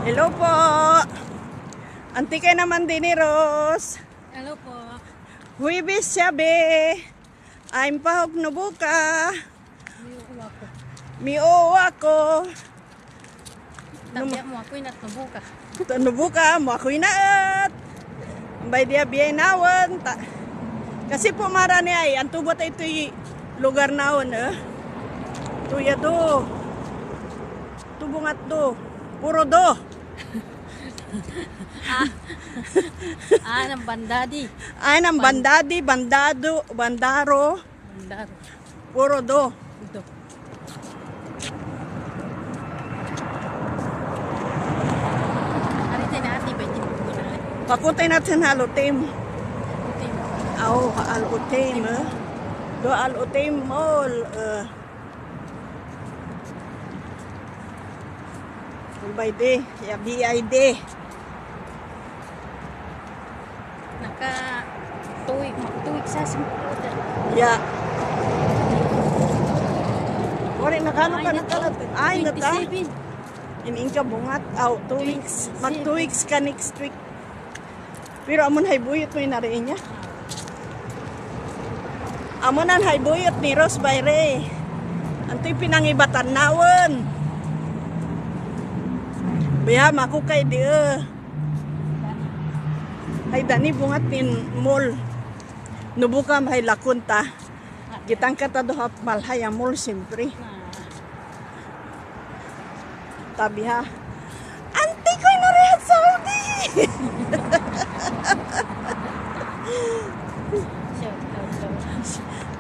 Hello po. Anti kayo naman din ni Rose. Hello po. Huwibis siya be. I'm pahog nubuka. Miuwa ko. Tabiak mo ako inat nubuka. Nubuka mo ako inaat. Ambay dia biyay nawan. Kasi po marani ay. Anto ba ito'y lugar naon Tuya do. Tubungat do. Puro do. Ng bandadi. Ay, ng bandadi, bandado, bandaro. Bandaro. Puro do. Ito. Aritin na ati ba ito? Pakutay natin halutim. Ito. Aw, halutim. Do halutim mall. By day, ya BID. Naka tuwik sa simpulan. Ya. Ori nakano ka nakalat. Ay, nata. 27. Ining ka bungat. Aw, 2 weeks. Mag 2 weeks ka next week. Pero amon haybuyot mo na rin niya. Amon ang haybuyot ni Rose Bayre. Anto'y pinangibatan nawon. Biya, makukay di Hay dani bungat nin mall. Nubuka mahay lakunta. Gitang kata doha malhay ang mall siyempre. Tabi ha. Anti ko'y narehat Saudi!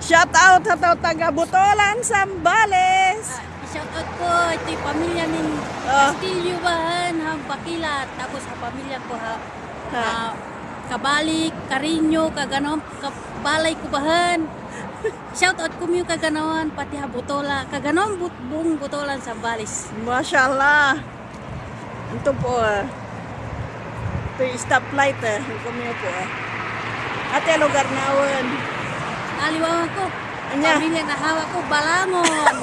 Shout out hataw taga Butolan, Sambales. Shout out po ito yung pamilya nin Castillo Bahan, Bakilat, tapos sa pamilya ko Kabalik, Karinyo, Kaganon, Kabalay Kubahan. Shout out ko yung Kaganawan, pati Butola, Kaganon, buong Butolan sa Balis. Mashallah. Ito po ito yung stoplight kumiyo po Ate lugar naon. Aliwawan ko. Anya? Pamilya na hawa ko, Balangon.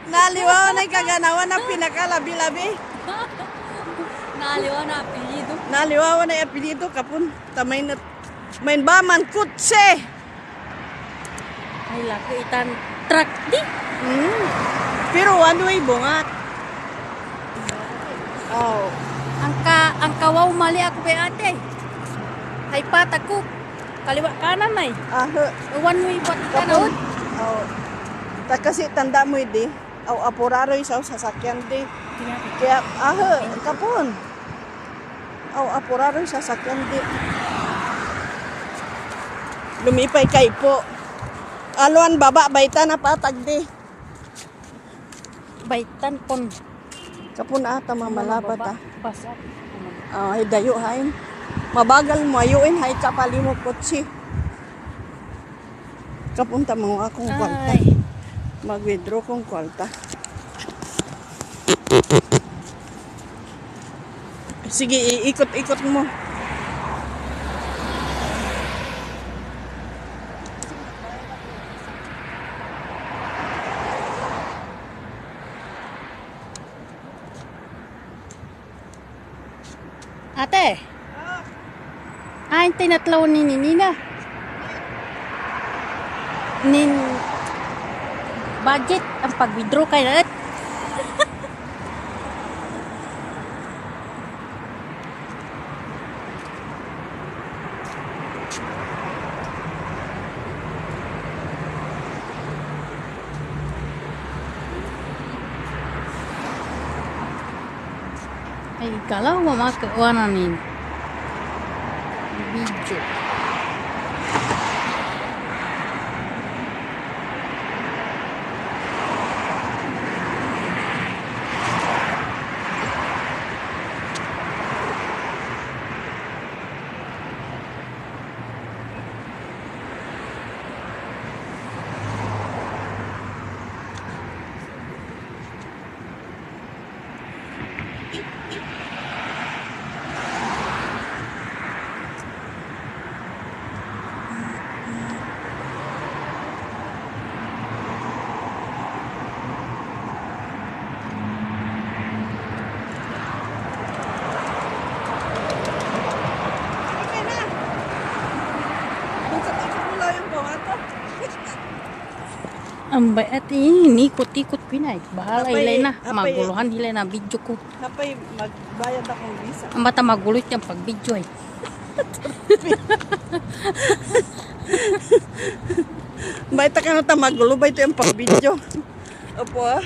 Naliwaw na yung Kaganawan na pinakalabi-labi. Naliwaw na apelido. Naliwaw na yung apelido kapun. Tamay na main baman kutse. Ay laki itan truck di. Pero one way bungat. Oh. Ang kawaw mali ako be ate. Ay patag ko. Kaliwa kanan ay. One way pat kanan. Oh. Kasi tanda mo di. Aw apuraro isaw sasakyan di. Kaya kapon. Aw apuraro sasakyan di. Lumipay kay po. Aluan baba baita na patag di. Baitan pon. Kapun ata mamalapat Basat. Ay dayo hain. Mabagal mo ayuin hay kapali mo kotse. Kapunta mo akong kwalta. Mag-withdraw kong kwalta. Sige, iikot-ikot mo. Ate. Ay, tinatlaw ni Nina. Budget ang pag-withdraw kay lahat. Ay, kalau mamakuha nin video. Ambay at ikot-ikot pinay. Bahala Apay- hilay na. apay- Maguluhan hilay na video ko. Kapay magbayad akong visa. Ang bata magulo yung pag video ay. Bay ta ka na ta magulo ba ito yung pag-video. Opo ah.